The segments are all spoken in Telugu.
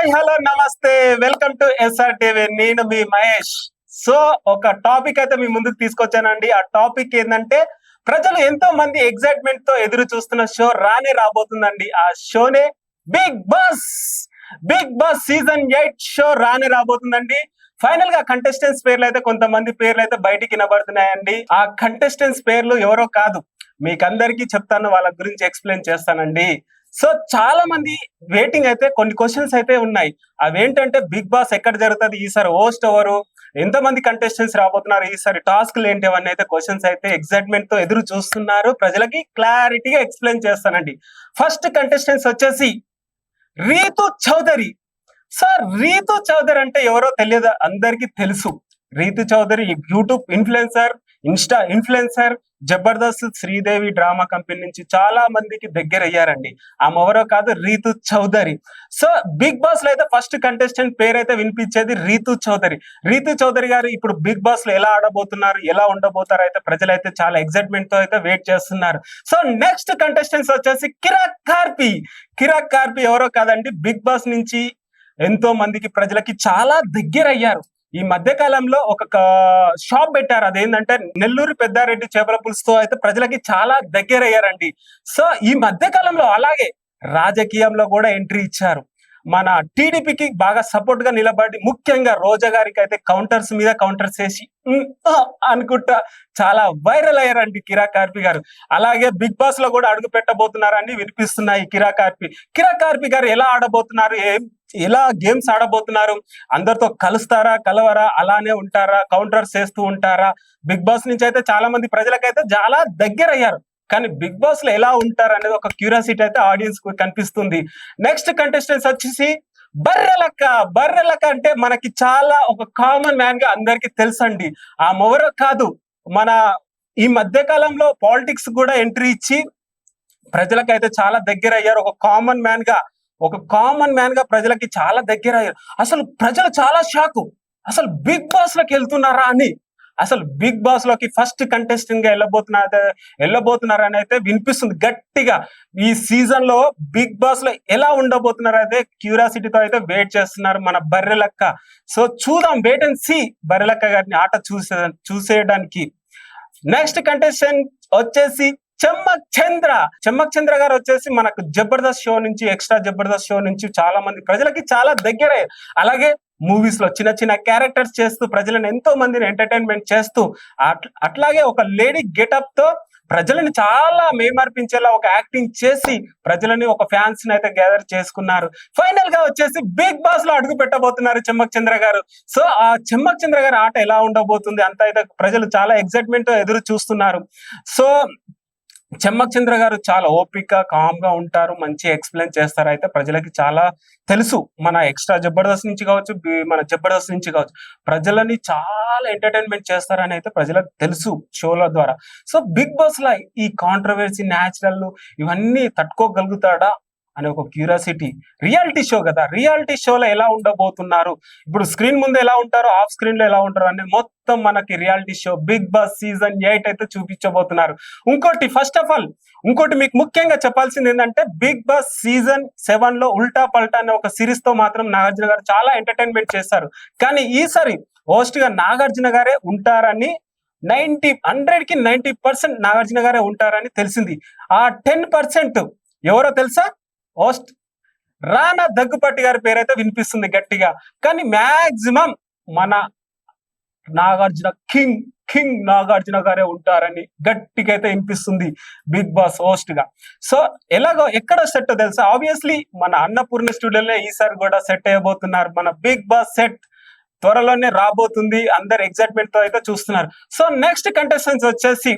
హాయ్ హలో నమస్తే వెల్కమ్ టు ఎస్ఆర్ టీవీ. నేను మీ మహేష్. సో ఒక టాపిక్ అయితే మీ ముందుకు తీసుకొచ్చానండి. ఆ టాపిక్ ఏంటంటే ప్రజలు ఎంతో మంది ఎగ్జైట్మెంట్ తో ఎదురు చూస్తున్న షో రాబోతుందండి. ఆ షోనే big boss. Big boss season 8 show రాబోతుందండి. ఫైనల్ గా కంటెస్టెంట్స్ పేర్లు అయితే కొంతమంది పేర్లు అయితే బయటికి వినబడుతున్నాయండి. ఆ కంటెస్టెంట్స్ పేర్లు ఎవరో కాదు, మీకందరికీ చెప్తాను, వాళ్ళ గురించి ఎక్స్ప్లెయిన్ చేస్తానండి. సో చాలా మంది వెయిటింగ్ అయితే కొన్ని క్వశ్చన్స్ అయితే ఉన్నాయి. అవేంటంటే బిగ్ బాస్ ఎక్కడ జరుగుతుంది, ఈసారి హోస్ట్ ఎవరు, ఎంతమంది కంటెస్టెంట్స్ రాబోతున్నారు, ఈసారి టాస్క్లు ఏంటి, అవన్నీ అయితే క్వశ్చన్స్ అయితే ఎక్సైట్మెంట్ తో ఎదురు చూస్తున్నారు. ప్రజలకి క్లారిటీగా ఎక్స్ప్లెయిన్ చేస్తానండి. ఫస్ట్ కంటెస్టెంట్స్ వచ్చేసి రీతు చౌదరి. సార్ రీతు చౌదరి అంటే ఎవరో తెలియదు, అందరికీ తెలుసు. Rithu Chowdary YouTube influencer, insta influencer, Jabardasth Sridevi drama company నుంచి చాలా మందికి దగ్గర అయ్యారండి. ఆమె ఎవరో కాదు, Rithu Chowdary. So big boss లో అయితే ఫస్ట్ కంటెస్టెంట్ పేరైతే వినిపించేది రీతు చౌదరి. రీతు చౌదరి గారు ఇప్పుడు బిగ్ బాస్ లో ఎలా ఆడబోతున్నారు, ఎలా ఉండబోతారు అయితే ప్రజలైతే చాలా ఎక్సైట్మెంట్ తో అయితే వెయిట్ చేస్తున్నారు. సో నెక్స్ట్ కంటెస్టెంట్స్ వచ్చేసి కిరాక్ కార్పి. కిరాక్ కార్పి ఎవరో కాదండి, బిగ్ బాస్ నుంచి ఎంతో మందికి ప్రజలకి చాలా దగ్గర అయ్యారు. ఈ మధ్య కాలంలో ఒక షాప్ పెట్టారు, అదేంటంటే నెల్లూరు పెద్దారెడ్డి చేపల పులుసుతో అయితే ప్రజలకి చాలా దగ్గర అయ్యారండి. సో ఈ మధ్య కాలంలో అలాగే రాజకీయంలో కూడా ఎంట్రీ ఇచ్చారు. మన టీడీపీకి బాగా సపోర్ట్ గా నిలబడి, ముఖ్యంగా రోజా గారికి అయితే కౌంటర్స్ మీద కౌంటర్స్ వేసి అనుకుంటా చాలా వైరల్ అయ్యారండి కిరాక్ కార్పి గారు. అలాగే బిగ్ బాస్ లో కూడా అడుగు పెట్టబోతున్నారని వినిపిస్తున్నాయి కిరాక్ కార్పి. కిరాక్ కార్పి గారు ఎలా ఆడబోతున్నారు, ఎలా గేమ్స్ ఆడబోతున్నారు, అందరితో కలుస్తారా, కలవరా, అలానే ఉంటారా, కౌంటర్స్ చేస్తూ ఉంటారా? బిగ్ బాస్ నుంచి అయితే చాలా మంది ప్రజలకైతే చాలా దగ్గర అయ్యారు. కానీ బిగ్ బాస్ లో ఎలా ఉంటారు అనేది ఒక క్యూరియాసిటీ అయితే ఆడియన్స్ కు కనిపిస్తుంది. నెక్స్ట్ కంటెస్టెంట్స్ వచ్చేసి బర్రెలక్క. బర్రెలక్క అంటే మనకి చాలా ఒక కామన్ మ్యాన్ గా అందరికి తెలుసండి. ఆ మొవరో కాదు, మన ఈ మధ్య కాలంలో పాలిటిక్స్ కూడా ఎంట్రీ ఇచ్చి ప్రజలకైతే చాలా దగ్గర అయ్యారు. ఒక కామన్ మ్యాన్ గా ప్రజలకి చాలా దగ్గర అయ్యారు. అసలు ప్రజలు చాలా షాకు, అసలు బిగ్ బాస్ లోకి వెళ్తున్నారా అని. అసలు బిగ్ బాస్ లోకి ఫస్ట్ కంటెస్టెంట్ గా వెళ్ళబోతున్నారని అయితే వినిపిస్తుంది గట్టిగా. ఈ సీజన్ లో బిగ్ బాస్ లో ఎలా ఉండబోతున్నారు అయితే క్యూరియాసిటీతో అయితే వెయిట్ చేస్తున్నారు మన బర్రెలక్క. సో చూద్దాం, వెయిట్ అండ్ సీ బర్రెలక్క గారిని ఆట చూసేయడానికి. నెక్స్ట్ కంటెస్టెంట్ వచ్చేసి చెమ్మక్ చంద్ర గారు వచ్చేసి మనకు జబర్దస్త్ షో నుంచి, ఎక్స్ట్రా జబర్దస్త్ షో నుంచి చాలా మంది ప్రజలకి చాలా దగ్గరే. అలాగే మూవీస్ లో చిన్న చిన్న క్యారెక్టర్స్ చేస్తూ ప్రజలను ఎంతో మందిని ఎంటర్టైన్మెంట్ చేస్తూ, అట్లాగే ఒక లేడీ గెటప్ తో ప్రజలని చాలా మేమర్పించేలా ఒక యాక్టింగ్ చేసి ప్రజలని, ఒక ఫ్యాన్స్ ని అయితే గ్యాదర్ చేసుకున్నారు. ఫైనల్ గా వచ్చేసి బిగ్ బాస్ లో అడుగు పెట్టబోతున్నారు చెమ్మక్ చంద్ర గారు. సో ఆ చెమ్మక్ చంద్ర గారి ఆట ఎలా ఉండబోతుంది అంత అయితే ప్రజలు చాలా ఎక్సైట్మెంట్ తో ఎదురు చూస్తున్నారు. సో చెమ్మక్ చంద్ర గారు చాలా ఓపిక, కామ్ గా ఉంటారు, మంచి ఎక్స్ప్లెయిన్ చేస్తారు. అయితే ప్రజలకి చాలా తెలుసు, మన ఎక్స్ట్రా జబర్దస్త్ నుంచి కావచ్చు, మన జబర్దస్త్ నుంచి కావచ్చు, ప్రజలని చాలా ఎంటర్టైన్మెంట్ చేస్తారని అయితే ప్రజలకు తెలుసు షోల ద్వారా. సో బిగ్ బాస్ లో ఈ కాంట్రవర్సీ, న్యాచురల్ ఇవన్నీ తట్టుకోగలుగుతాడా అనే ఒక క్యూరియాసిటీ. రియాలిటీ షో కదా, రియాలిటీ షోలో ఎలా ఉండబోతున్నారు, ఇప్పుడు స్క్రీన్ ముందు ఎలా ఉంటారో ఆఫ్ స్క్రీన్ లో ఎలా ఉంటారు అనేది మొత్తం మనకి reality show big boss season 8 అయితే చూపించబోతున్నారు. ఫస్ట్ ఆఫ్ ఆల్ ఇంకోటి మీకు ముఖ్యంగా చెప్పాల్సింది ఏంటంటే, బిగ్ బాస్ సీజన్ 7 లో ఉల్టా పల్టా అనే ఒక సిరీస్ తో మాత్రం నాగార్జున గారు చాలా ఎంటర్టైన్మెంట్ చేస్తారు. కానీ ఈసారి హోస్ట్ గా నాగార్జున గారే ఉంటారని 90% నాగార్జున గారే ఉంటారని తెలిసింది. ఆ 10% ఎవరో తెలుసా? హోస్ట్ రానా దగ్గుపాటి గారి పేరైతే వినిపిస్తుంది గట్టిగా. కానీ మాక్సిమం మన నాగార్జున కింగ్ నాగార్జున గారే ఉంటారని గట్టిగా అయితే వినిపిస్తుంది బిగ్ బాస్ హోస్ట్ గా. సో ఎలాగో ఎక్కడ సెట్ తెలుసా? ఆబ్వియస్లీ మన అన్నపూర్ణ స్టూడియోలో ఈసారి కూడా సెట్ అయ్యబోతున్నారు. మన బిగ్ బాస్ సెట్ త్వరలోనే రాబోతుంది, అందరు ఎక్సైట్మెంట్ తో అయితే చూస్తున్నారు. సో నెక్స్ట్ కంటెస్టెంట్స్ వచ్చేసి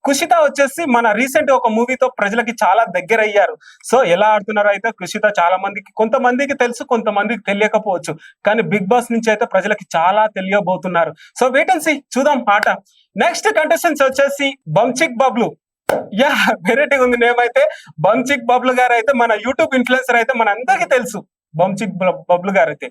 కుషిత వచ్చేసి మన రీసెంట్ ఒక మూవీతో ప్రజలకి చాలా దగ్గర అయ్యారు. సో ఎలా ఆడుతున్నారో అయితే కుషిత చాలా మందికి, కొంతమందికి తెలుసు, కొంతమందికి తెలియకపోవచ్చు. కానీ బిగ్ బాస్ నుంచి అయితే ప్రజలకి చాలా తెలియబోతున్నారు. సో వెయిట్ అండ్ సీ, చూద్దాం ఆట. నెక్స్ట్ కంటెస్టెంట్స్ వచ్చేసి బంచిక్ బబ్లు. వెరైటీగా ఉంది నేమ్ అయితే. బంచిక్ బబ్లు గారు అయితే మన యూట్యూబ్ ఇన్ఫ్లుయెన్సర్ అయితే మన అందరికీ తెలుసు. బంచిక్ బబ్లు గారు అయితే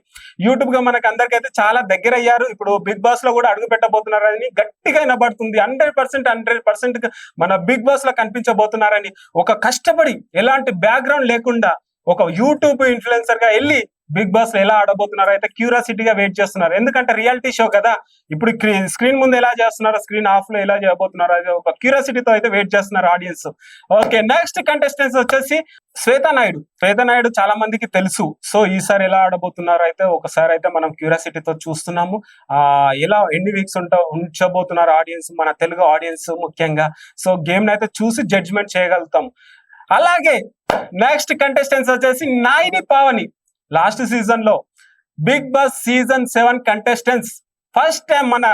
యూట్యూబ్ గా మనకు అందరికైతే చాలా దగ్గర అయ్యారు. ఇప్పుడు బిగ్ బాస్ లో కూడా అడుగు పెట్టబోతున్నారని గట్టిగా వినబడుతుంది. 100% మన బిగ్ బాస్ లో కనిపించబోతున్నారని, ఒక కష్టపడి ఎలాంటి బ్యాక్గ్రౌండ్ లేకుండా ఒక యూట్యూబ్ ఇన్ఫ్లుయెన్సర్ గా వెళ్ళి బిగ్ బాస్ లో ఎలా ఆడబోతున్నారు అయితే క్యూరియాసిటీగా వెయిట్ చేస్తున్నారు. ఎందుకంటే రియాలిటీ షో కదా, ఇప్పుడు స్క్రీన్ ముందు ఎలా చేస్తున్నారు, స్క్రీన్ ఆఫ్ లో ఎలా చేయబోతున్నారు, అది ఒక క్యూరియాసిటీతో అయితే వెయిట్ చేస్తున్నారు ఆడియన్స్. ఓకే, నెక్స్ట్ కంటెస్టెంట్స్ వచ్చేసి శ్వేతా నాయుడు చాలా మందికి తెలుసు. సో ఈసారి ఎలా ఆడబోతున్నారు అయితే ఒకసారి అయితే మనం క్యూరియాసిటీతో చూస్తున్నాము. ఎలా ఎన్ని వీక్స్ ఉంచబోతున్నారు ఆడియన్స్, మన తెలుగు ఆడియన్స్ ముఖ్యంగా. సో గేమ్ అయితే చూసి జడ్జ్మెంట్ చేయగలుగుతాం. అలాగే నెక్స్ట్ కంటెస్టెంట్స్ వచ్చేసి నాయిని పావని. లాస్ట్ సీజన్ లో big boss season 7 contestants first time మన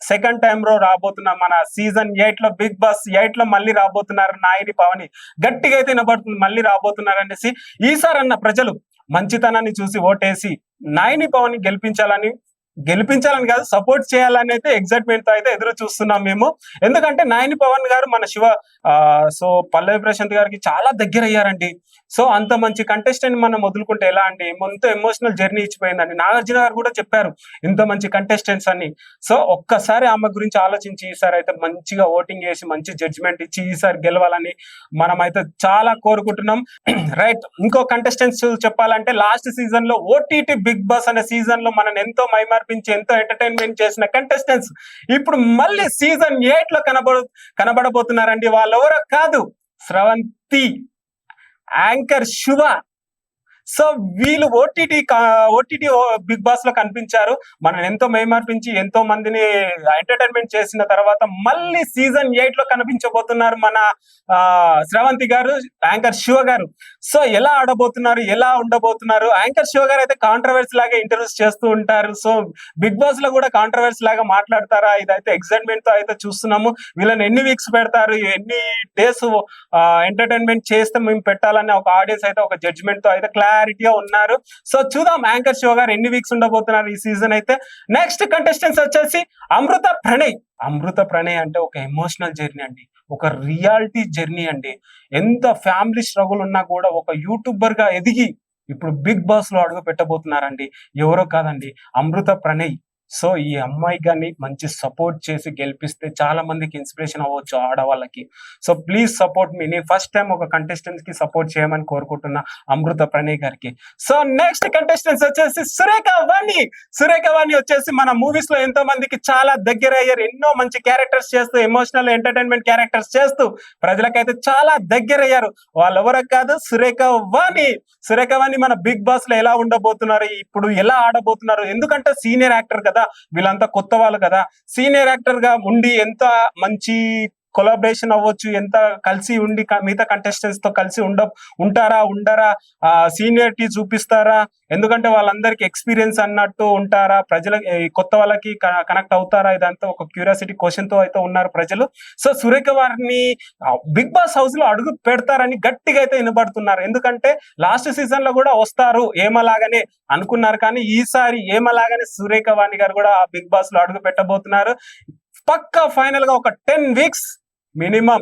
సెకండ్ టైం లో రాబోతున్న మన సీజన్ 8 లో బిగ్ బాస్ 8 లో మళ్ళీ రాబోతున్నారు నాయిని పావని. గట్టిగా అయితే వినబడుతుంది మళ్ళీ రాబోతున్నారు అనేసి. ఈసారి అన్న ప్రజలు మంచితనాన్ని చూసి ఓటేసి నాయిని పావని గెలిపించాలని కాదు, సపోర్ట్ చేయాలని అయితే ఎగ్జైట్మెంట్ తో అయితే ఎదురు చూస్తున్నాం మేము. ఎందుకంటే నాయిని పవన్ గారు మన సో పల్లవి ప్రశాంత్ గారికి చాలా దగ్గర అయ్యారండి. సో అంత మంచి కంటెస్టెంట్ మనం వదులుకుంటే ఎలా అండి, ఎంతో ఎమోషనల్ జర్నీ ఇచ్చిపోయిందండి. నాగార్జున గారు కూడా చెప్పారు ఇంత మంచి కంటెస్టెంట్స్ అని. సో ఒక్కసారి ఆమె గురించి ఆలోచించి ఈసారి అయితే మంచిగా ఓటింగ్ చేసి మంచి జడ్జిమెంట్ ఇచ్చి ఈసారి గెలవాలని మనం అయితే చాలా కోరుకుంటున్నాం. రైట్, ఇంకో కంటెస్టెంట్స్ చెప్పాలంటే లాస్ట్ సీజన్ లో ఓటీటీ బిగ్ బాస్ అనే సీజన్ లో మనం ఎంతో మైమార్పించి ఎంతో ఎంటర్టైన్మెంట్ చేసిన కంటెస్టెంట్స్ ఇప్పుడు మళ్ళీ సీజన్ 8 లో కనబడబోతున్నారండి. వాళ్ళెవరో కాదు, స్రవంతి, యాంకర్ శుభ. సో వీళ్ళు ఓటీటీ బిగ్ బాస్ లో కనిపించారు. మనం ఎంతో మైమార్పించి ఎంతో మందిని ఎంటర్టైన్మెంట్ చేసిన తర్వాత మళ్ళీ సీజన్ 8 లో కనిపించబోతున్నారు మన స్రవంతి గారు, యాంకర్ శివ గారు. సో ఎలా ఆడబోతున్నారు, ఎలా ఉండబోతున్నారు? యాంకర్ శివ గారు అయితే కాంట్రవర్సీ లాగా ఇంటర్వ్యూస్ చేస్తూ ఉంటారు. సో బిగ్ బాస్ లో కూడా కాంట్రవర్సీ లాగా మాట్లాడతారా? ఇదైతే ఎక్సైట్మెంట్ తో అయితే చూస్తున్నాము. వీళ్ళని ఎన్ని వీక్స్ పెడతారు, ఎన్ని డేస్ ఎంటర్టైన్మెంట్ చేస్తే మేము పెట్టాలని ఒక ఆడియన్స్ అయితే ఒక జడ్జ్మెంట్ తో అయితే క్లారిటీగా ఉన్నారు. సో చూద్దాం యాంకర్ షో గారు ఎన్ని వీక్స్ ఉండబోతున్నారు ఈ సీజన్ అయితే. నెక్స్ట్ కంటెస్టెంట్స్ వచ్చేసి అమృత ప్రణయ్ అంటే ఒక ఎమోషనల్ జర్నీ అండి, ఒక రియాలిటీ జర్నీ అండి. ఎంత ఫ్యామిలీ స్ట్రగుల్ ఉన్నా కూడా ఒక యూట్యూబర్ గా ఎదిగి ఇప్పుడు బిగ్ బాస్ లో అడుగు పెట్టబోతున్నారండి. ఎవరో కాదండి, అమృత ప్రణయ్. సో ఈ అమ్మాయి గాని మంచి సపోర్ట్ చేసి గెలిపిస్తే చాలా మందికి ఇన్స్పిరేషన్ అవ్వచ్చు ఆడవాళ్ళకి. సో ప్లీజ్ సపోర్ట్ మీ. నేను ఫస్ట్ టైం ఒక కంటెస్టెంట్ కి సపోర్ట్ చేయమని కోరుకుంటున్నా, అమృత ప్రణయ్ గారికి. సో నెక్స్ట్ కంటెస్టెంట్స్ వచ్చేసి సురేఖ వాణి వచ్చేసి మన మూవీస్ లో ఎంతో మందికి చాలా దగ్గర అయ్యారు. ఎన్నో మంచి క్యారెక్టర్స్ చేస్తూ ఎమోషనల్ ఎంటర్టైన్మెంట్ క్యారెక్టర్స్ చేస్తూ ప్రజలకైతే చాలా దగ్గర అయ్యారు. వాళ్ళెవరో కాదు, సురేఖ వాణి మన బిగ్ బాస్ లో ఎలా ఉండబోతున్నారు, ఇప్పుడు ఎలా ఆడబోతున్నారు? ఎందుకంటే సీనియర్ యాక్టర్ కదా, వీళ్ళంతా కొత్త వాళ్ళు కదా. సీనియర్ యాక్టర్ గా ఉండి ఎంత మంచి కొలాబరేషన్ అవ్వచ్చు, ఎంత కలిసి ఉండి మిగతా కంటెస్టెంట్స్ తో కలిసి ఉండరా, సీనియరిటీ చూపిస్తారా? ఎందుకంటే వాళ్ళందరికి ఎక్స్పీరియన్స్ అన్నట్టు ఉంటారా? కొత్త వాళ్ళకి కనెక్ట్ అవుతారా? ఇదంతా ఒక క్యూరియాసిటీ క్వశ్చన్ తో అయితే ఉన్నారు ప్రజలు. సో సురేఖ వారిని బిగ్ బాస్ హౌస్ లో అడుగు పెడతారని గట్టిగా అయితే వినబడుతున్నారు. ఎందుకంటే లాస్ట్ సీజన్ లో కూడా వస్తారు ఏమలాగానే అనుకున్నారు, కానీ ఈసారి ఏమలాగానే సురేఖ వాణి గారు కూడా ఆ బిగ్ బాస్ లో అడుగు పెట్టబోతున్నారు. పక్కా ఫైనల్ గా ఒక 10 వీక్స్ మినిమం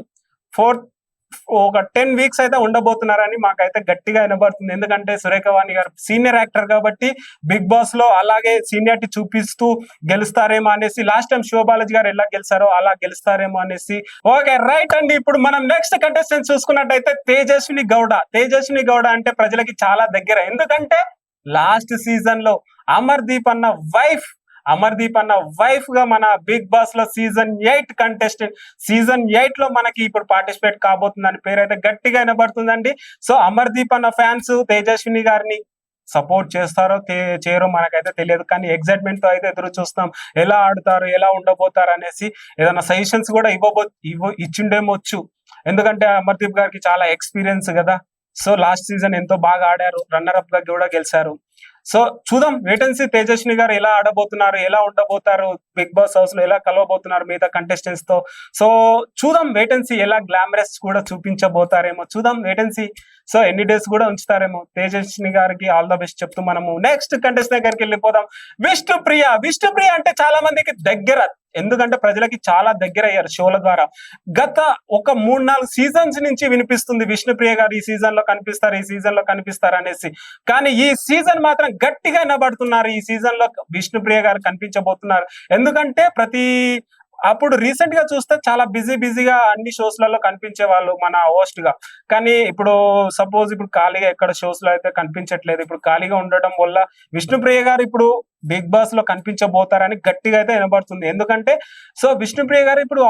ఒక 10 వీక్స్ అయితే ఉండబోతున్నారని మాకైతే గట్టిగా వినబడుతుంది. ఎందుకంటే సురేఖ వాణి గారు సీనియర్ యాక్టర్ కాబట్టి బిగ్ బాస్ లో అలాగే సీనియారిటీ చూపిస్తూ గెలుస్తారేమో అనేసి, లాస్ట్ టైం శివబాలాజీ గారు ఎలా గెలిచారో అలా గెలుస్తారేమో అనేసి. ఓకే రైట్ అండి, ఇప్పుడు మనం నెక్స్ట్ కంటెస్టెంట్ చూసుకున్నట్టయితే తేజస్విని గౌడ అంటే ప్రజలకి చాలా దగ్గర. ఎందుకంటే లాస్ట్ సీజన్ లో అమర్దీప్ అన్న వైఫ్ గా మన బిగ్ బాస్ లో సీజన్ 8 కంటెస్టెంట్, సీజన్ 8 లో మనకి ఇప్పుడు పార్టిసిపేట్ కాబోతుందని పేరు అయితే గట్టిగా వినబడుతుందండి. సో అమర్దీప్ అన్న ఫ్యాన్స్ తేజస్విని గారిని సపోర్ట్ చేస్తారో చేయరో మనకైతే తెలియదు, కానీ ఎగ్జైట్మెంట్ తో అయితే ఎదురు చూస్తాం ఎలా ఆడుతారు, ఎలా ఉండబోతారు అనేసి. ఏదైనా సజెషన్స్ కూడా ఇచ్చిండేమొచ్చు, ఎందుకంటే అమర్దీప్ గారికి చాలా ఎక్స్పీరియన్స్ కదా. సో లాస్ట్ సీజన్ ఎంతో బాగా ఆడారు, రన్నర్ అప్ గా కూడా గెలిచారు. సో చూద్దాం, వేటెన్సీ తేజస్విని గారు ఎలా ఆడబోతున్నారు, ఎలా ఉండబోతారు, బిగ్ బాస్ హౌస్ లో ఎలా కలవబోతున్నారు మిగతా కంటెస్టెంట్స్ తో. సో చూద్దాం, వేటెన్సీ ఎలా గ్లామరస్ కూడా చూపించబోతారేమో చూద్దాం, వేటెన్సీ. సో ఎన్ని డేస్ కూడా ఉంచుతారేమో. తేజస్విని గారికి ఆల్ ద బెస్ట్ చెప్తూ మనము నెక్స్ట్ కంటెస్టెంట్ దగ్గరికి వెళ్ళిపోదాం. విష్ణుప్రియ అంటే చాలా మందికి దగ్గర, ఎందుకంటే ప్రజలకి చాలా దగ్గర అయ్యారు షోల ద్వారా. గత ఒక 3-4 సీజన్స్ నుంచి వినిపిస్తుంది విష్ణుప్రియ గారు ఈ సీజన్ లో కనిపిస్తారు అనేసి. కానీ ఈ సీజన్ మాత్రం గట్టిగా వినబడుతున్నారు, ఈ సీజన్ లో విష్ణుప్రియ గారు కనిపించబోతున్నారు. ఎందుకంటే ప్రతి అప్పుడు రీసెంట్ గా చూస్తే చాలా బిజీగా అన్ని షోస్ లలో కనిపించే వాళ్ళు మన హోస్ట్ గా. కానీ ఇప్పుడు సపోజ్ ఇప్పుడు ఖాళీగా ఎక్కడ షోస్ లో అయితే కనిపించట్లేదు. ఇప్పుడు ఖాళీగా ఉండటం వల్ల విష్ణుప్రియ గారు ఇప్పుడు బిగ్ బాస్ లో కనిపించబోతారని గట్టిగా అయితే వినబడుతుంది. ఎందుకంటే సో విష్ణుప్రియ గారు ఇప్పుడు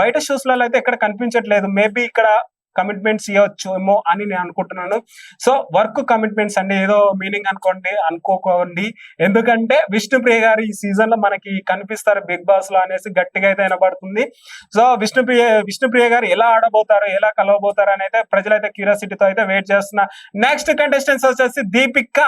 బయట షోస్ లలో అయితే ఎక్కడ కనిపించట్లేదు. మేబీ ఇక్కడ కమిట్మెంట్స్ ఇవ్వచ్చు ఏమో అని నేను అనుకుంటున్నాను. సో వర్క్ కమిట్మెంట్స్ అండి, ఏదో మీనింగ్ అనుకోకండి. ఎందుకంటే విష్ణుప్రియ గారు ఈ సీజన్ లో మనకి కనిపిస్తారు బిగ్ బాస్ లో అనేసి గట్టిగా అయితే వినబడుతుంది. సో విష్ణుప్రియ గారు ఎలా ఆడబోతారు, ఎలా కలవబోతారు అని అయితే ప్రజలైతే క్యూరియాసిటీతో అయితే వెయిట్ చేస్తున్నారు. నెక్స్ట్ కంటెస్టెంట్స్ వచ్చేసి దీపిక,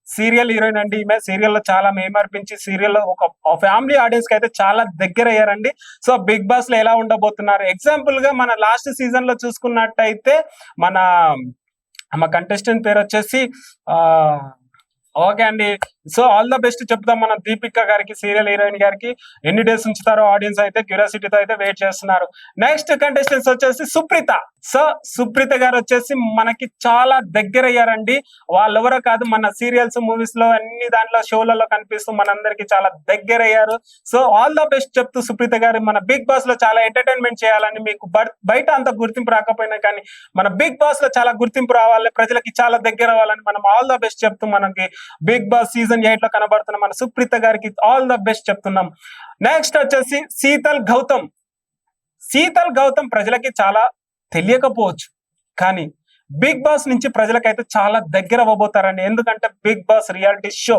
సీరియల్ హీరోయిన్ అండి. ఈమె సీరియల్ లో చాలా మేమర్పించి సీరియల్ లో ఒక ఫ్యామిలీ ఆడియన్స్ కి అయితే చాలా దగ్గర అయ్యారండి. సో బిగ్ బాస్ లో ఎలా ఉండబోతున్నారు, ఎగ్జాంపుల్ గా మన లాస్ట్ సీజన్ లో చూసుకున్నట్టయితే మన కంటెస్టెంట్ పేరు వచ్చేసి ఓకే అండి. సో ఆల్ ద బెస్ట్ చెప్తాం మనం దీపిక గారికి, సీరియల్ హీరోయిన్ గారికి. ఎన్ని డేస్ ఉంచుతారో ఆడియన్స్ అయితే క్యూరియాసిటీతో అయితే వెయిట్ చేస్తున్నారు. నెక్స్ట్ కంటెస్టెంట్స్ వచ్చేసి సుప్రీత. సో సుప్రీత గారు వచ్చేసి మనకి చాలా దగ్గర అయ్యారండి. వాళ్ళెవరో కాదు, మన సీరియల్స్ మూవీస్ లో అన్ని దాంట్లో షోలలో కనిపిస్తూ మనందరికి చాలా దగ్గర అయ్యారు. సో ఆల్ ద బెస్ట్ చెప్తూ సుప్రీత గారు మన బిగ్ బాస్ లో చాలా ఎంటర్టైన్మెంట్ చేయాలని, మీకు బయట అంత గుర్తింపు రాకపోయినా కానీ మన బిగ్ బాస్ లో చాలా గుర్తింపు రావాలి, ప్రజలకి చాలా దగ్గర అవ్వాలని మనం ఆల్ ద బెస్ట్ చెప్తూ మనకి బిగ్ బాస్ సీజన్ 8 లో కనబడుతున్న మన సుప్రీత గారికి ఆల్ ద బెస్ట్ చెప్తున్నాం. నెక్స్ట్ వచ్చేసి శీతల్ గౌతమ్ ప్రజలకి చాలా తెలియకపోవచ్చు, కానీ బిగ్ బాస్ నుంచి ప్రజలకైతే చాలా దగ్గర అవ్వబోతారండి. ఎందుకంటే బిగ్ బాస్ రియాలిటీ షో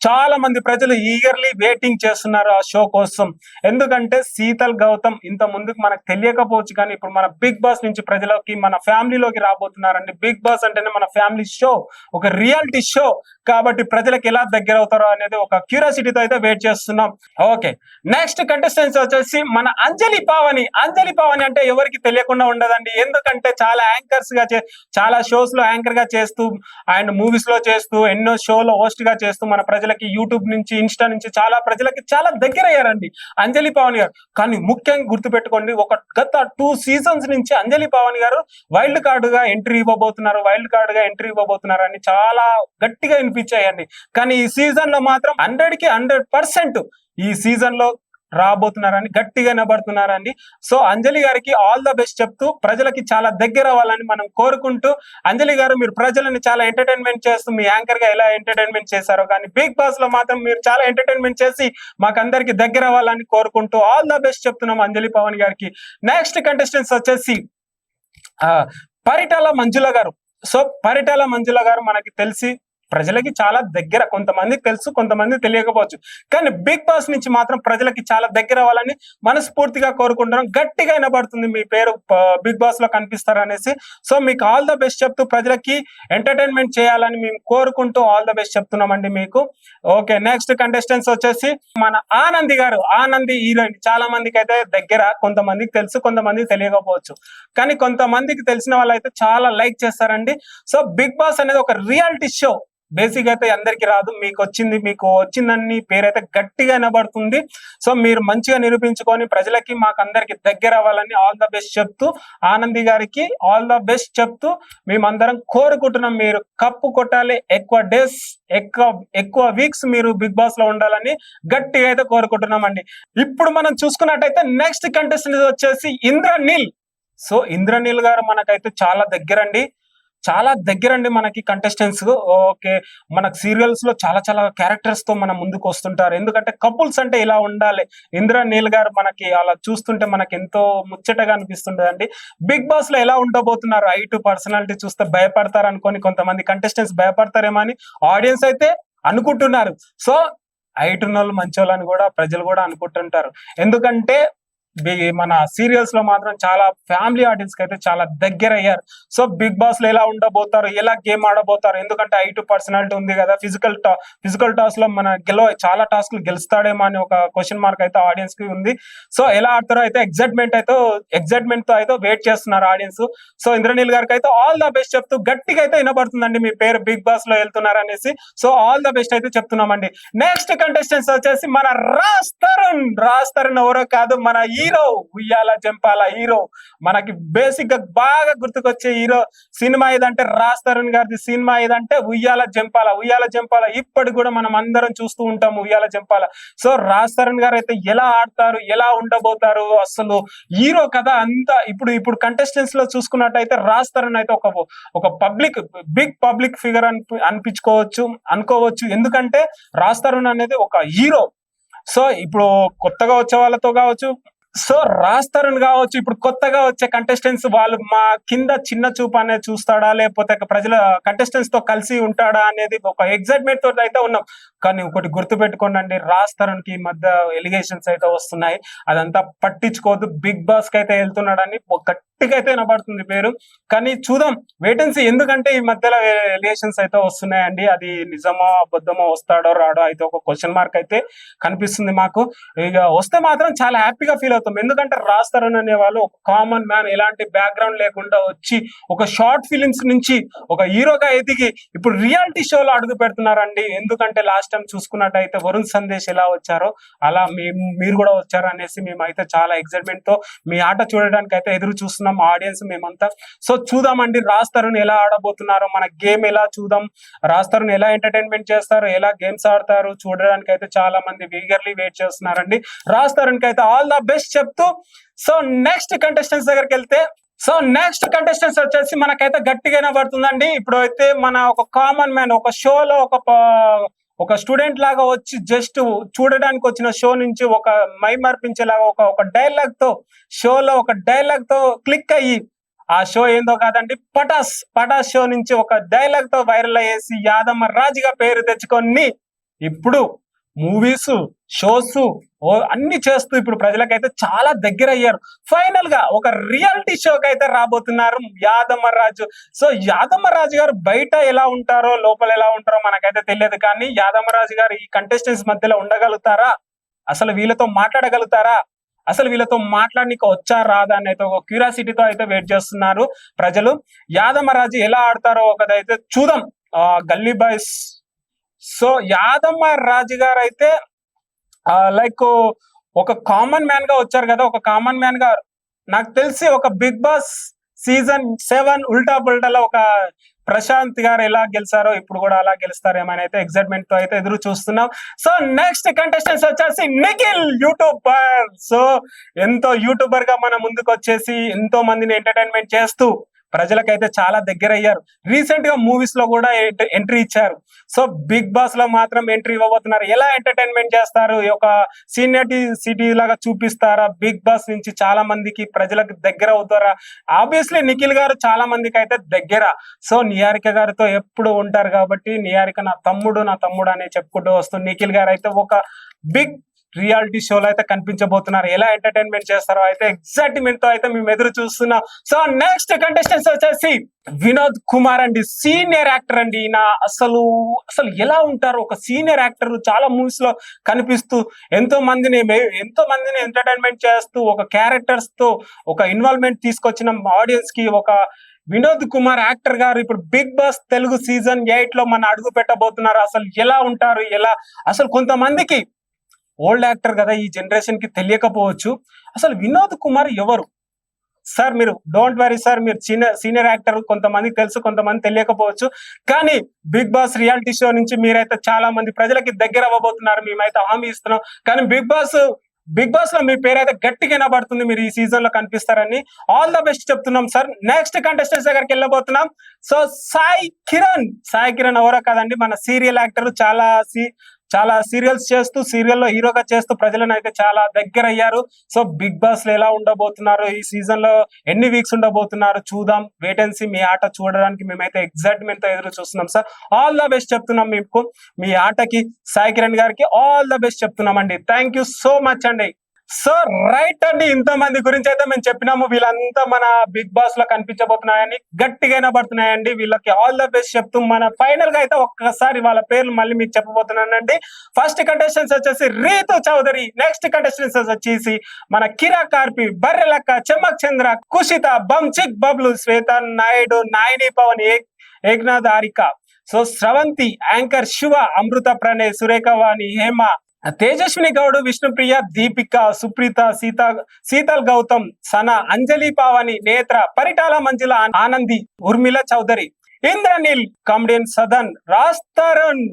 చాలా మంది ప్రజలు ఈగర్లీ వెయిటింగ్ చేస్తున్నారు ఆ షో కోసం. ఎందుకంటే శీతల్ గౌతమ్ ఇంత ముందుకు మనకు తెలియకపోవచ్చు, కానీ ఇప్పుడు మన బిగ్ బాస్ నుంచి ప్రజలకి, మన ఫ్యామిలీలోకి రాబోతున్నారండి. బిగ్ బాస్ అంటేనే మన ఫ్యామిలీ షో, ఒక రియాలిటీ షో. కాబట్టి ప్రజలకు ఎలా దగ్గర అవుతారో అనేది ఒక క్యూరియాసిటీతో అయితే వెయిట్ చేస్తున్నాం. ఓకే, నెక్స్ట్ కంటెస్టెంట్స్ వచ్చేసి మన అంజలి పావని అంటే ఎవరికి తెలియకుండా ఉండదండి. ఎందుకంటే చాలా యాంకర్స్ గా చాలా షోస్ లో యాంకర్ గా చేస్తూ అండ్ మూవీస్ లో చేస్తూ ఎన్నో షోలో హోస్ట్ గా చేస్తూ మన ప్రజలకి యూట్యూబ్ నుంచి, ఇన్స్టా నుంచి చాలా ప్రజలకి చాలా దగ్గర అయ్యారండి అంజలి పావని గారు. కానీ ముఖ్యంగా గుర్తుపెట్టుకోండి, గత 2 సీజన్స్ నుంచి అంజలి పావని గారు వైల్డ్ కార్డ్ గా ఎంట్రీ ఇవ్వబోతున్నారు అని చాలా గట్టిగా వినిపించాయండి. కానీ ఈ సీజన్ లో మాత్రం 100కి 100% ఈ సీజన్ లో రాబోతున్నారని గట్టిగా నిలబడుతున్నారండి. సో అంజలి గారికి ఆల్ ద బెస్ట్ చెప్తూ ప్రజలకి చాలా దగ్గర అవ్వాలని మనం కోరుకుంటూ, అంజలి గారు మీరు ప్రజలను చాలా ఎంటర్టైన్మెంట్ చేస్తూ మీ యాంకర్ గా ఎలా ఎంటర్టైన్మెంట్ చేశారో, కానీ బిగ్ బాస్ లో మాత్రం మీరు చాలా ఎంటర్టైన్మెంట్ చేసి మాకందరికి దగ్గర అవ్వాలని కోరుకుంటూ ఆల్ ద బెస్ట్ చెప్తున్నాం అంజలి పవన్ గారికి. నెక్స్ట్ కంటెస్టెంట్స్ వచ్చేసి పరిటాల మంజుల గారు. సో పరిటాల మంజుల గారు మనకి తెలిసి ప్రజలకి చాలా దగ్గర, కొంతమందికి తెలుసు, కొంతమంది తెలియకపోవచ్చు, కానీ బిగ్ బాస్ నుంచి మాత్రం ప్రజలకి చాలా దగ్గర అవ్వాలని మనస్ఫూర్తిగా కోరుకుంటున్నాం. గట్టిగా వినబడుతుంది మీ పేరు బిగ్ బాస్ లో కనిపిస్తారనేసి. సో మీకు ఆల్ ద బెస్ట్ చెప్తూ ప్రజలకి ఎంటర్టైన్మెంట్ చేయాలని మేము కోరుకుంటూ ఆల్ ద బెస్ట్ చెప్తున్నామండి మీకు. ఓకే, నెక్స్ట్ కంటెస్టెంట్స్ వచ్చేసి మన ఆనంది గారు. ఆనంది హీరోయిన్ చాలా మందికి అయితే దగ్గర, కొంతమందికి తెలుసు, కొంతమందికి తెలియకపోవచ్చు, కానీ కొంతమందికి తెలిసిన వాళ్ళు అయితే చాలా లైక్ చేస్తారండి. సో బిగ్ బాస్ అనేది ఒక రియాలిటీ షో. బేసిక్ అయితే అందరికి రాదు, మీకు వచ్చిందని పేరైతే గట్టిగా వినబడుతుంది. సో మీరు మంచిగా నిరూపించుకొని ప్రజలకి, మాకు అందరికి దగ్గర అవ్వాలని ఆల్ ద బెస్ట్ చెప్తూ, ఆనంది గారికి ఆల్ ద బెస్ట్ చెప్తూ మేమందరం కోరుకుంటున్నాం. మీరు కప్పు కొట్టాలి, ఎక్కువ డేస్, ఎక్కువ వీక్స్ మీరు బిగ్ బాస్ లో ఉండాలని గట్టిగా అయితే కోరుకుంటున్నాం అండి. ఇప్పుడు మనం చూసుకున్నట్టయితే నెక్స్ట్ కంటెస్టెంట్ వచ్చేసి ఇంద్రనీల్. సో ఇంద్రనీల్ గారు మనకైతే చాలా దగ్గరండి మనకి కంటెస్టెంట్స్. ఓకే, మనకు సీరియల్స్ లో చాలా క్యారెక్టర్స్ తో మనం ముందుకు వస్తుంటారు. ఎందుకంటే కపుల్స్ అంటే ఇలా ఉండాలి. ఇంద్రనీల్ గారు మనకి అలా చూస్తుంటే మనకి ఎంతో ముచ్చటగా అనిపిస్తుంటదండి. బిగ్ బాస్ లో ఎలా ఉండబోతున్నారు, ఐటు పర్సనాలిటీ చూస్తే భయపడతారు అనుకొని కొంతమంది కంటెస్టెంట్స్ భయపడతారేమో అని ఆడియన్స్ అయితే అనుకుంటున్నారు. సో ఐటున్న వాళ్ళు మంచోళ్ళని కూడా ప్రజలు కూడా అనుకుంటుంటారు. ఎందుకంటే మన సీరియల్స్ లో మాత్రం చాలా ఫ్యామిలీ ఆడియన్స్ కి అయితే చాలా దగ్గర అయ్యారు. సో బిగ్ బాస్ లో ఎలా ఉండబోతారు, ఎలా గేమ్ ఆడబోతారు, ఎందుకంటే ఐటు పర్సనాలిటీ ఉంది కదా. ఫిజికల్ టాస్క్ లో మన చాలా టాస్క్లు గెలుస్తాడేమో అని ఒక క్వశ్చన్ మార్క్ అయితే ఆడియన్స్ కి ఉంది. సో ఎలా ఆడతారో అయితే ఎగ్జైట్మెంట్ తో అయితే వెయిట్ చేస్తున్నారు ఆడియన్స్. సో ఇంద్రనీల్ గారికి అయితే ఆల్ ద బెస్ట్ చెప్తూ గట్టిగా అయితే వినబడుతుందండి మీ పేరు బిగ్ బాస్ లో వెళ్తున్నారు అనేసి. సో ఆల్ ద బెస్ట్ అయితే చెప్తున్నామండి. నెక్స్ట్ కంటెస్టెంట్స్ వచ్చేసి మన రాజ్ తరుణ్ ఎవరో కాదు, మన హీరో ఉయ్యాల జంపాల హీరో. మనకి బేసిక్ గా బాగా గుర్తుకొచ్చే హీరో సినిమా ఏదంటే రాజ్ తరుణ్ గారిది సినిమా ఏదంటే ఉయ్యాల జంపాల. ఉయ్యాల జంపాల ఇప్పటికి కూడా మనం అందరం చూస్తూ ఉంటాము ఉయ్యాల జంపాల. సో రాజ్ తరుణ్ గారు అయితే ఎలా ఆడతారు, ఎలా ఉండబోతారు, అసలు హీరో కదా అంతా. ఇప్పుడు కంటెస్టెంట్స్ లో చూసుకున్నట్టయితే రాజ్ తరుణ్ అయితే ఒక బిగ్ పబ్లిక్ ఫిగర్ అనుకోవచ్చు. ఎందుకంటే రాజ్ తరుణ్ అనేది ఒక హీరో. సో ఇప్పుడు కొత్తగా వచ్చే వాళ్ళతో కావచ్చు, సో రాజ్ తరుణ్ కావచ్చు, ఇప్పుడు కొత్తగా వచ్చే కంటెస్టెంట్స్ వాళ్ళు మా కింద చిన్న చూపు అనేది చూస్తాడా, లేకపోతే ప్రజల కంటెస్టెంట్స్ తో కలిసి ఉంటాడా అనేది ఒక ఎగ్జైట్మెంట్ తోటి అయితే ఉన్నాం. కానీ ఒకటి గుర్తు పెట్టుకోండి, రాజ్ తరుణ్ కి ఈ మధ్య ఎలిగేషన్స్ అయితే వస్తున్నాయి. అదంతా పట్టించుకోవద్దు. బిగ్ బాస్ కి అయితే వెళ్తున్నాడని గట్టిగా అయితే వినబడుతుంది పేరు. కానీ చూద్దాం, వెయిటెన్సీ. ఎందుకంటే ఈ మధ్యలో ఎలిగేషన్స్ అయితే వస్తున్నాయండి. అది నిజమో అబద్ధమో, వస్తాడో రాడో అయితే ఒక క్వశ్చన్ మార్క్ అయితే కనిపిస్తుంది మాకు. ఇక వస్తే మాత్రం చాలా హ్యాపీగా ఫీల్ అవుతాం. ఎందుకంటే రాజ్ తరుణ్ అనే వాళ్ళు ఒక కామన్ మ్యాన్, ఎలాంటి బ్యాక్గ్రౌండ్ లేకుండా వచ్చి ఒక షార్ట్ ఫిలిమ్స్ నుంచి ఒక హీరోగా ఎదిగి ఇప్పుడు రియాలిటీ షోలో అడుగు పెడుతున్నారండి. ఎందుకంటే లాస్ట్ టైం చూసుకున్నట్టయితే వరుణ్ సందేశ్ ఎలా వచ్చారో అలా మీరు కూడా వచ్చారు అనేసి మేమైతే చాలా ఎక్సైట్మెంట్ తో మీ ఆట చూడడానికి అయితే ఎదురు చూస్తున్నాం ఆడియన్స్ మేమంతా. సో చూద్దామండి రాజ్ తరుణ్ ఎలా ఆడబోతున్నారో, మన గేమ్ ఎలా చూద్దాం, రాజ్ తరుణ్ ఎలా ఎంటర్టైన్మెంట్ చేస్తారు, ఎలా గేమ్స్ ఆడతారు చూడడానికి అయితే చాలా మంది ఈగర్లీ వెయిట్ చేస్తున్నారండి. రాజ్ తరుణ్ కి అయితే ఆల్ ద బెస్ట్ చెప్తూ, సో నెక్స్ట్ కంటెస్టెంట్స్ దగ్గరికి వెళ్తే, సో నెక్స్ట్ కంటెస్టెంట్స్ వచ్చేసి మనకైతే గట్టిగానే పడుతుందండి. ఇప్పుడు అయితే మన ఒక కామన్ మ్యాన్ ఒక షోలో ఒక స్టూడెంట్ లాగా వచ్చి జస్ట్ చూడడానికి వచ్చిన షో నుంచి ఒక మైమర్పించేలాగా ఒక డైలాగ్ తో షోలో ఒక డైలాగ్ తో క్లిక్ అయ్యి, ఆ షో ఏందో కాదండి, పటాస్ షో నుంచి ఒక డైలాగ్ తో వైరల్ అయ్యేసి యాదమ్మ రాజుగా పేరు తెచ్చుకొని ఇప్పుడు మూవీస్, షోస్ అన్ని చేస్తూ ఇప్పుడు ప్రజలకైతే చాలా దగ్గర అయ్యారు. ఫైనల్ గా ఒక రియాలిటీ షోకి అయితే రాబోతున్నారు యాదమ్మ రాజు. సో యాదమ్మ రాజు గారు బయట ఎలా ఉంటారో, లోపల ఎలా ఉంటారో మనకైతే తెలియదు. కానీ యాదమ్మ రాజు గారు ఈ కంటెస్టెంట్స్ మధ్యలో ఉండగలుగుతారా, అసలు వీళ్ళతో మాట్లాడగలుగుతారా, అసలు వీళ్ళతో మాట్లాడడానికి వచ్చా రాదా అని అయితే ఒక క్యూరియాసిటీతో అయితే వెయిట్ చేస్తున్నారు ప్రజలు. యాదమ్మ రాజు ఎలా ఆడతారో ఒకదైతే చూద్దాం. గల్లీ బాయ్స్. సో యాదమ్మ రాజు గారు అయితే లైక్ ఒక కామన్ మ్యాన్ గా వచ్చారు కదా. ఒక కామన్ మ్యాన్ గా నాకు తెలిసి ఒక బిగ్ బాస్ సీజన్ 7 ఉల్టా పుల్టాలో ఒక ప్రశాంత్ గారు ఎలా గెలిచారో ఇప్పుడు కూడా అలా గెలుస్తారేమని అయితే ఎక్సైట్మెంట్ తో అయితే ఎదురు చూస్తున్నాం. సో నెక్స్ట్ కంటెస్టెంట్స్ వచ్చేసి నిఖిల్, యూట్యూబర్. సో ఎంతో యూట్యూబర్ గా మన ముందుకు వచ్చేసి ఎంతో మందిని ఎంటర్టైన్మెంట్ చేస్తూ ప్రజలకైతే చాలా దగ్గర అయ్యారు. రీసెంట్ గా మూవీస్ లో కూడా ఎంట్రీ ఇచ్చారు. సో బిగ్ బాస్ లో మాత్రం ఎంట్రీ ఇవ్వబోతున్నారు. ఎలా ఎంటర్టైన్మెంట్ చేస్తారు, ఒక సిటీ లాగా చూపిస్తారా, బిగ్ బాస్ నుంచి చాలా మందికి ప్రజలకు దగ్గర అవుతారా? ఆబ్వియస్లీ నిఖిల్ గారు చాలా మందికి అయితే దగ్గర. సో నిహారిక గారితో ఎప్పుడు ఉంటారు కాబట్టి నిహారిక నా తమ్ముడు అని చెప్పుకుంటూ వస్తుంది. నిఖిల్ గారు అయితే ఒక బిగ్ రియాలిటీ షోలో అయితే కనిపించబోతున్నారు. ఎలా ఎంటర్టైన్మెంట్ చేస్తారో అయితే ఎగ్జైట్మెంట్ తో అయితే మేము ఎదురు చూస్తున్నాం. సో నెక్స్ట్ కంటెస్టెంట్స్ వచ్చేసి వినోద్ కుమార్ అండి, సీనియర్ యాక్టర్ అండి. ఈయన అసలు ఎలా ఉంటారు, ఒక సీనియర్ యాక్టర్, చాలా మూవీస్ లో కనిపిస్తూ ఎంతో మందిని ఎంటర్టైన్మెంట్ చేస్తూ ఒక క్యారెక్టర్స్ తో ఒక ఇన్వాల్వ్మెంట్ తీసుకొచ్చిన ఆడియన్స్ కి ఒక వినోద్ కుమార్ యాక్టర్ గారు ఇప్పుడు బిగ్ బాస్ తెలుగు సీజన్ 8 లో మన అడుగు పెట్టబోతున్నారు. అసలు ఎలా ఉంటారు, అసలు కొంతమందికి ఓల్డ్ యాక్టర్ కదా, ఈ జనరేషన్ కి తెలియకపోవచ్చు అసలు వినోద్ కుమార్ ఎవరు. సార్ మీరు డోంట్ వరీ సార్, మీరు సీనియర్ యాక్టర్, కొంతమందికి తెలుసు, కొంతమంది తెలియకపోవచ్చు. కానీ బిగ్ బాస్ రియాలిటీ షో నుంచి మీరైతే చాలా మంది ప్రజలకి దగ్గర అవ్వబోతున్నారు, మేమైతే హామీ ఇస్తున్నాం. కానీ బిగ్ బాస్ లో మీ పేరైతే గట్టిగా వినబడుతుంది, మీరు ఈ సీజన్ లో కనిపిస్తారని. ఆల్ ద బెస్ట్ చెప్తున్నాం సార్. నెక్స్ట్ కంటెస్టెంట్స్ దగ్గరికి వెళ్ళబోతున్నాం. సో సాయి కిరణ్ ఎవరో కాదండి, మన సీరియల్ యాక్టర్. చాలా సీరియల్స్ చేస్తూ, సీరియల్లో హీరోగా చేస్తూ ప్రజలను అయితే చాలా దగ్గర అయ్యారు. సో బిగ్ బాస్ లో ఎలా ఉండబోతున్నారు, ఈ సీజన్ లో ఎన్ని వీక్స్ ఉండబోతున్నారు చూద్దాం. వేటెన్సీ మీ ఆట చూడడానికి మేమైతే ఎగ్జైట్మెంట్ తో ఎదురు చూస్తున్నాం సార్. ఆల్ ద బెస్ట్ చెప్తున్నాం మీకు, మీ ఆటకి. సాయి కిరణ్ గారికి ఆల్ ద బెస్ట్ చెప్తున్నాం అండి. థ్యాంక్ యూ సో మచ్ అండి. సో రైట్ అండి, ఇంతమంది గురించి అయితే మేము చెప్పినాము. వీళ్ళంతా మన బిగ్ బాస్ లో కనిపించబోతున్నాయని గట్టిగా పడుతున్నాయండి. వీళ్ళకి ఆల్ ద బెస్ట్ చెప్తూ మన ఫైనల్ గా అయితే ఒక్కసారి వాళ్ళ పేర్లు మళ్ళీ మీకు చెప్పబోతున్నానండి. ఫస్ట్ కంటెస్టెంట్స్ వచ్చేసి రీతు చౌదరి, నెక్స్ట్ కంటెస్టెంట్స్ వచ్చేసి మన కిరా కార్పి, Barrelakka, Chammak Chandra, Kushitha, Bunchik Bablu, Swetha Naidu, Naini Pavan, Eknath Harika, so Sravanthi, anchor Shiva, Amrutha Pranay, Surekha Vani, Hema, Tejaswini Goud, Vishnupriya, Deepika, Supritha, Sheetal Gautam, Sana, Anjali Pavani, Netra, Paritala Manjula, Anandi, Urmila Chowdary, Indraneel, comedian Sadan, Raj Tarun,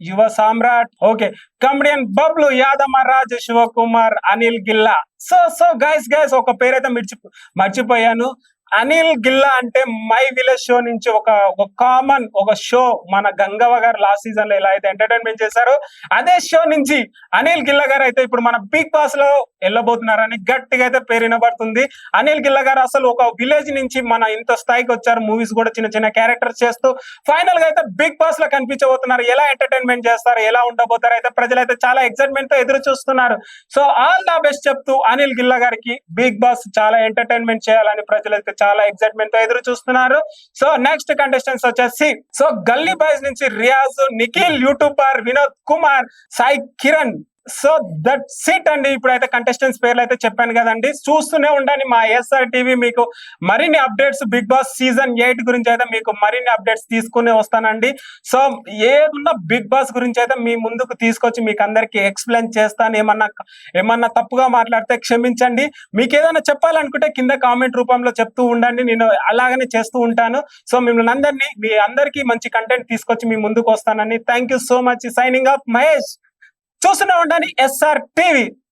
Yuva Samrat, okay, comedian Bablu, Yadamaraj, Shivakumar, Anil Gilla. So guys ఒక పేరైతే మర్చిపోయాను. అనిల్ గిల్లా అంటే మై విలేజ్ షో నుంచి ఒక కామన్ ఒక షో మన గంగవ్వ గారు లాస్ట్ సీజన్ లో ఎలా అయితే ఎంటర్టైన్మెంట్ చేశారో అదే షో నుంచి అనిల్ గిల్లా గారు అయితే ఇప్పుడు మన బిగ్ బాస్ లో వెళ్ళబోతున్నారని గట్టిగా అయితే పేరు వినబడుతుంది. అనిల్ గిల్లా గారు అసలు ఒక విలేజ్ నుంచి మన ఇంత స్థాయికి వచ్చారు. మూవీస్ కూడా చిన్న చిన్న క్యారెక్టర్స్ చేస్తూ ఫైనల్ గా అయితే బిగ్ బాస్ లో కనిపించబోతున్నారు. ఎలా ఎంటర్టైన్మెంట్ చేస్తారు, ఎలా ఉండబోతారు అయితే ప్రజలైతే చాలా ఎక్సైట్మెంట్ తో ఎదురు చూస్తున్నారు. సో ఆల్ ద బెస్ట్ చెప్తూ అనిల్ గిల్లా గారికి బిగ్ బాస్ చాలా ఎంటర్టైన్మెంట్ చేయాలని ప్రజలైతే చాలా ఎక్సైట్మెంట్ తో ఎదురు చూస్తున్నారు. సో నెక్స్ట్ కంటెస్టెంట్స్ వచ్చేసి గల్లీ బాయ్స్ నుంచి Riyaz, Nikhil, YouTuber Vinod Kumar, Sai Kiran. So that seat అండి. ఇప్పుడైతే కంటెస్టెంట్స్ పేర్లు అయితే చెప్పాను కదండి. చూస్తూనే ఉండండి మా ఎస్ఆర్ టీవీ. మీకు మరిన్ని అప్డేట్స్ బిగ్ బాస్ సీజన్ 8 గురించి అయితే మీకు మరిన్ని అప్డేట్స్ తీసుకునే వస్తానండి. సో ఏదున్నా బిగ్ బాస్ గురించి అయితే మీ ముందుకు తీసుకొచ్చి మీకు అందరికి ఎక్స్ప్లెయిన్ చేస్తాను. ఏమన్నా తప్పుగా మాట్లాడితే క్షమించండి. మీకు ఏదైనా చెప్పాలనుకుంటే కింద కామెంట్ రూపంలో చెప్తూ ఉండండి. నేను అలాగనే చేస్తూ ఉంటాను. సో మిమ్మల్ని మీ అందరికీ మంచి కంటెంట్ తీసుకొచ్చి మీ ముందుకు వస్తానని. Thank you so much. Signing off Mahesh. చూస్తూనే ఉండండి ఎస్ఆర్ టీవీ.